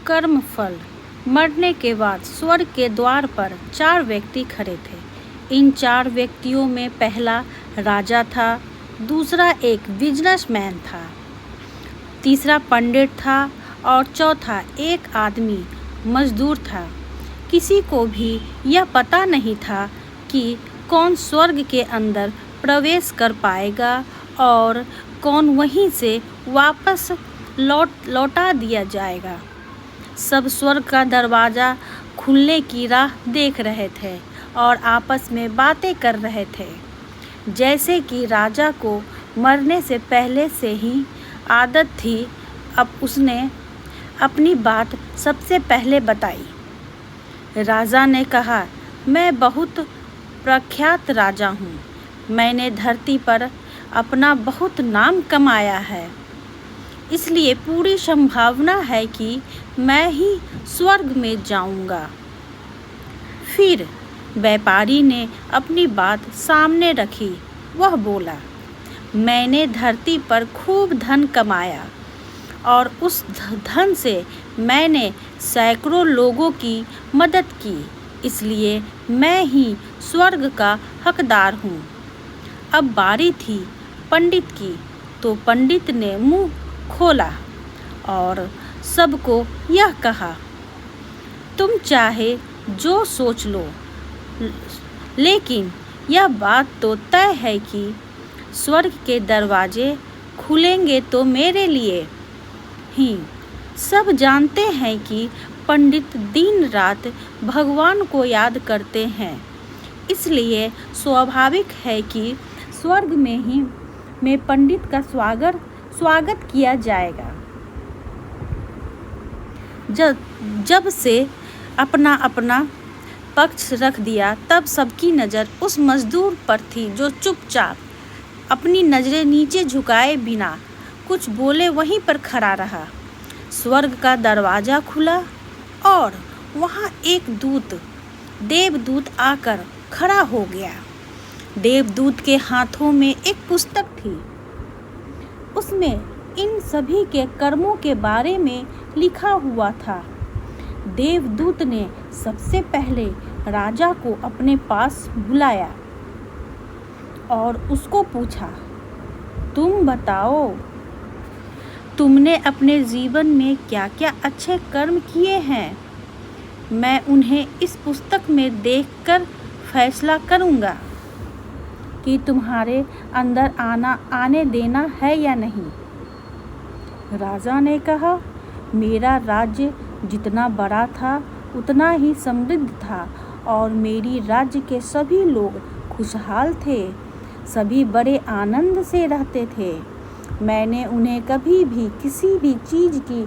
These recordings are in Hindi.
कर्म फल। मरने के बाद स्वर्ग के द्वार पर 4 व्यक्ति खड़े थे। इन 4 व्यक्तियों में पहला राजा था, दूसरा एक बिजनेसमैन था, तीसरा पंडित था और चौथा एक आदमी मजदूर था। किसी को भी यह पता नहीं था कि कौन स्वर्ग के अंदर प्रवेश कर पाएगा और कौन वहीं से वापस लौटा दिया जाएगा। सब स्वर्ग का दरवाज़ा खुलने की राह देख रहे थे और आपस में बातें कर रहे थे। जैसे कि राजा को मरने से पहले से ही आदत थी, अब उसने अपनी बात सबसे पहले बताई। राजा ने कहा, मैं बहुत प्रख्यात राजा हूँ। मैंने धरती पर अपना बहुत नाम कमाया है, इसलिए पूरी संभावना है कि मैं ही स्वर्ग में जाऊंगा। फिर व्यापारी ने अपनी बात सामने रखी। वह बोला, मैंने धरती पर खूब धन कमाया और उस धन से मैंने सैकड़ों लोगों की मदद की, इसलिए मैं ही स्वर्ग का हकदार हूँ। अब बारी थी पंडित की, तो पंडित ने मुंह खोला और सबको यह कहा, तुम चाहे जो सोच लो, लेकिन यह बात तो तय है कि स्वर्ग के दरवाजे खुलेंगे तो मेरे लिए ही। सब जानते हैं कि पंडित दिन रात भगवान को याद करते हैं, इसलिए स्वाभाविक है कि स्वर्ग में पंडित का स्वागत किया जाएगा। जब से अपना अपना पक्ष रख दिया, तब सबकी नज़र उस मजदूर पर थी जो चुपचाप अपनी नज़रें नीचे झुकाए बिना कुछ बोले वहीं पर खड़ा रहा। स्वर्ग का दरवाज़ा खुला और वहाँ एक देवदूत आकर खड़ा हो गया। देवदूत के हाथों में एक पुस्तक थी। उसमें इन सभी के कर्मों के बारे में लिखा हुआ था। देवदूत ने सबसे पहले राजा को अपने पास बुलाया और उसको पूछा, तुम बताओ, तुमने अपने जीवन में क्या क्या अच्छे कर्म किए हैं? मैं उन्हें इस पुस्तक में देखकर फैसला करूँगा कि तुम्हारे अंदर आने देना है या नहीं। राजा ने कहा, मेरा राज्य जितना बड़ा था उतना ही समृद्ध था और मेरी राज्य के सभी लोग खुशहाल थे। सभी बड़े आनंद से रहते थे। मैंने उन्हें कभी भी किसी भी चीज़ की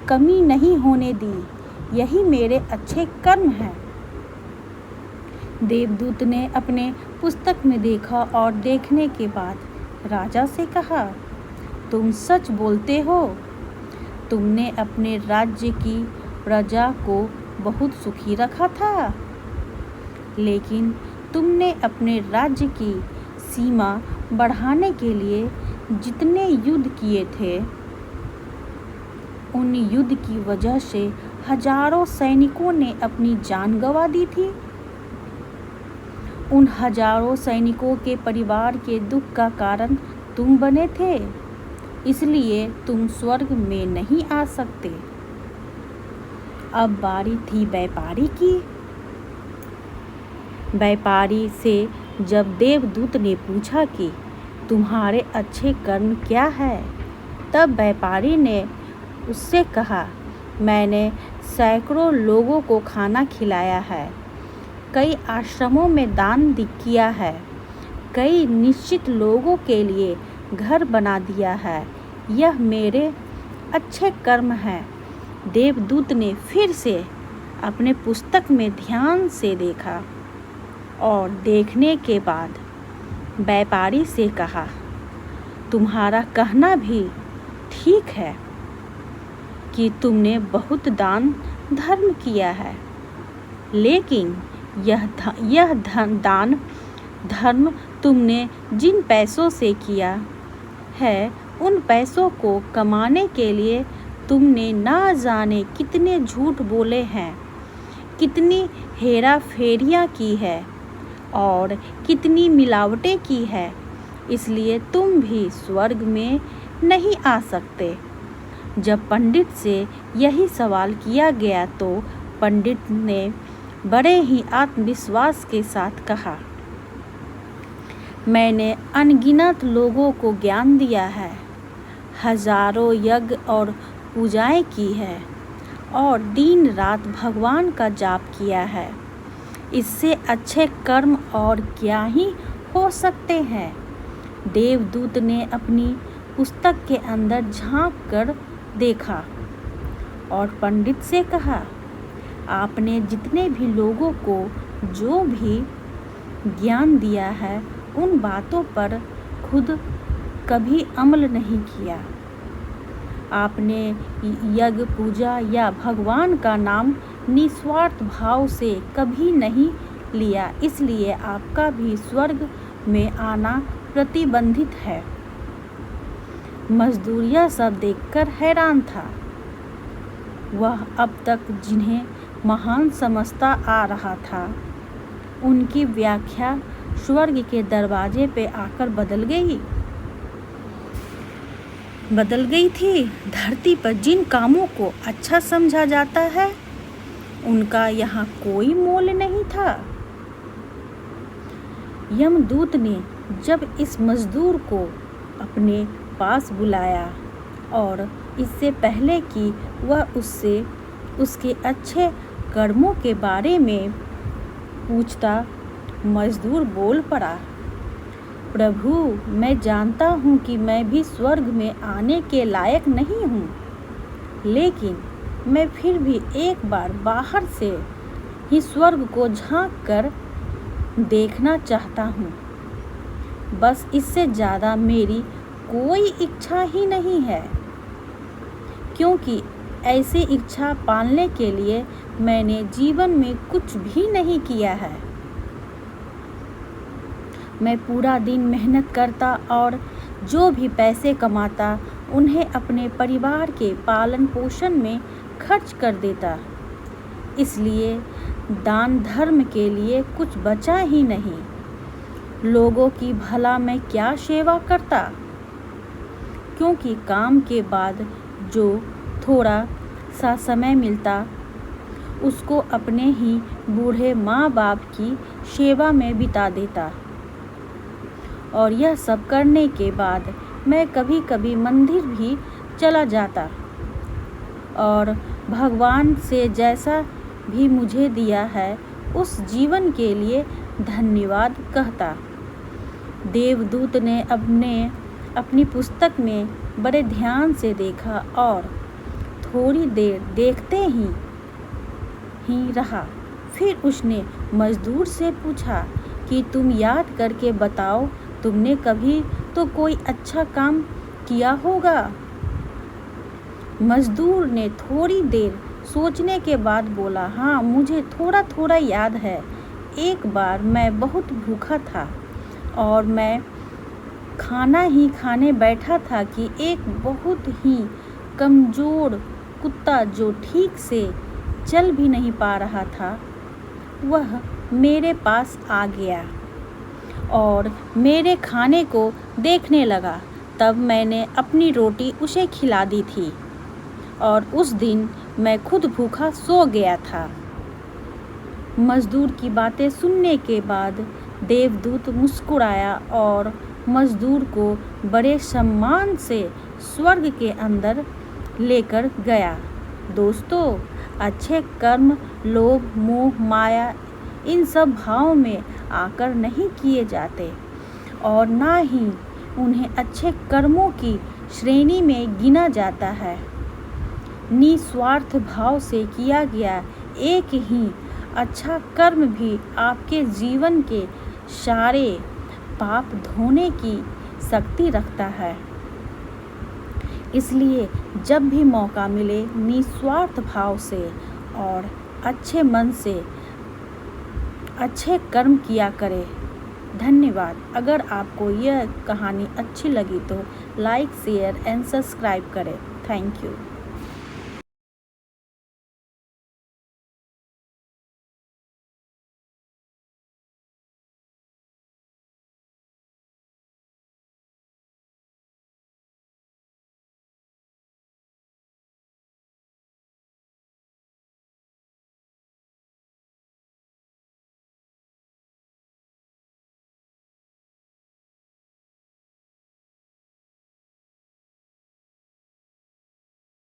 कमी नहीं होने दी। यही मेरे अच्छे कर्म हैं। देवदूत ने अपने पुस्तक में देखा और देखने के बाद राजा से कहा, तुम सच बोलते हो। तुमने अपने राज्य की प्रजा को बहुत सुखी रखा था, लेकिन तुमने अपने राज्य की सीमा बढ़ाने के लिए जितने युद्ध किए थे, उन युद्ध की वजह से हजारों सैनिकों ने अपनी जान गंवा दी थी। उन हजारों सैनिकों के परिवार के दुख का कारण तुम बने थे, इसलिए तुम स्वर्ग में नहीं आ सकते। अब बारी थी व्यापारी की। व्यापारी से जब देवदूत ने पूछा कि तुम्हारे अच्छे कर्म क्या है, तब व्यापारी ने उससे कहा, मैंने सैकड़ों लोगों को खाना खिलाया है, कई आश्रमों में दान किया है, कई निश्चित लोगों के लिए घर बना दिया है। यह मेरे अच्छे कर्म हैं। देवदूत ने फिर से अपने पुस्तक में ध्यान से देखा और देखने के बाद व्यापारी से कहा, तुम्हारा कहना भी ठीक है कि तुमने बहुत दान धर्म किया है, लेकिन यह दान धर्म तुमने जिन पैसों से किया है, उन पैसों को कमाने के लिए तुमने ना जाने कितने झूठ बोले हैं, कितनी हेरा फेरियाँ की है और कितनी मिलावटें की है, इसलिए तुम भी स्वर्ग में नहीं आ सकते। जब पंडित से यही सवाल किया गया तो पंडित ने बड़े ही आत्मविश्वास के साथ कहा, मैंने अनगिनत लोगों को ज्ञान दिया है, हजारों यज्ञ और पूजाएं की है और दिन रात भगवान का जाप किया है। इससे अच्छे कर्म और क्या ही हो सकते हैं। देवदूत ने अपनी पुस्तक के अंदर झांक कर देखा और पंडित से कहा, आपने जितने भी लोगों को जो भी ज्ञान दिया है उन बातों पर खुद कभी अमल नहीं किया। आपने यज्ञ पूजा या भगवान का नाम निस्वार्थ भाव से कभी नहीं लिया, इसलिए आपका भी स्वर्ग में आना प्रतिबंधित है। मजदूर यह सब देखकर हैरान था। वह अब तक जिन्हें महान समझता आ रहा था, उनकी व्याख्या स्वर्ग के दरवाजे पे आकर बदल गई थी। धरती पर जिन कामों को अच्छा समझा जाता है उनका यहाँ कोई मोल नहीं था। यमदूत ने जब इस मजदूर को अपने पास बुलाया और इससे पहले कि वह उससे उसके अच्छे कर्मों के बारे में पूछता, मजदूर बोल पड़ा, प्रभु, मैं जानता हूँ कि मैं भी स्वर्ग में आने के लायक नहीं हूँ, लेकिन मैं फिर भी एक बार बाहर से ही स्वर्ग को झांक कर देखना चाहता हूँ। बस इससे ज़्यादा मेरी कोई इच्छा ही नहीं है, क्योंकि ऐसी इच्छा पालने के लिए मैंने जीवन में कुछ भी नहीं किया है। मैं पूरा दिन मेहनत करता और जो भी पैसे कमाता उन्हें अपने परिवार के पालन पोषण में खर्च कर देता, इसलिए दान धर्म के लिए कुछ बचा ही नहीं। लोगों की भला मैं क्या सेवा करता, क्योंकि काम के बाद जो थोड़ा सा समय मिलता उसको अपने ही बूढ़े माँ बाप की सेवा में बिता देता। और यह सब करने के बाद मैं कभी कभी मंदिर भी चला जाता और भगवान से जैसा भी मुझे दिया है उस जीवन के लिए धन्यवाद कहता। देवदूत ने अपनी पुस्तक में बड़े ध्यान से देखा और थोड़ी देर देखते ही रहा। फिर उसने मजदूर से पूछा कि तुम याद करके बताओ, तुमने कभी तो कोई अच्छा काम किया होगा। मजदूर ने थोड़ी देर सोचने के बाद बोला, हाँ, मुझे थोड़ा थोड़ा याद है। एक बार मैं बहुत भूखा था और मैं खाना ही खाने बैठा था कि एक बहुत ही कमज़ोर कुत्ता जो ठीक से चल भी नहीं पा रहा था, वह मेरे पास आ गया और मेरे खाने को देखने लगा। तब मैंने अपनी रोटी उसे खिला दी थी और उस दिन मैं खुद भूखा सो गया था। मजदूर की बातें सुनने के बाद देवदूत मुस्कुराया और मजदूर को बड़े सम्मान से स्वर्ग के अंदर लेकर गया। दोस्तों, अच्छे कर्म लोभ, मोह, माया इन सब भावों में आकर नहीं किए जाते और ना ही उन्हें अच्छे कर्मों की श्रेणी में गिना जाता है। निस्वार्थ भाव से किया गया एक ही अच्छा कर्म भी आपके जीवन के सारे पाप धोने की शक्ति रखता है। इसलिए जब भी मौका मिले निस्वार्थ भाव से और अच्छे मन से अच्छे कर्म किया करें। धन्यवाद। अगर आपको यह कहानी अच्छी लगी तो लाइक, शेयर एंड सब्सक्राइब करें। Thank you.